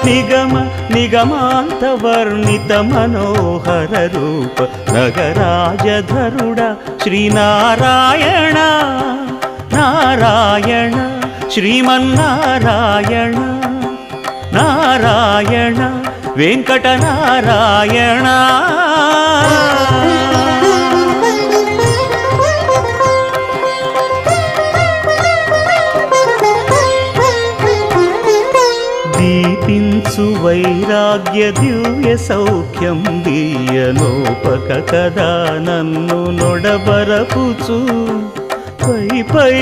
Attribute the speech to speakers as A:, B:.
A: నిగమ నిగమాంతవర్ణిత మనోహర రూప నగరాజధరుడ శ్రీనారాయణ నారాయణ శ్రీమన్నారాయణ నారాయణ వెంకటనారాయణ. దీపించు వైరాగ్య దివ్య సౌఖ్యం దీయనోపక కదా నన్ను నొడబరపుచు పై పై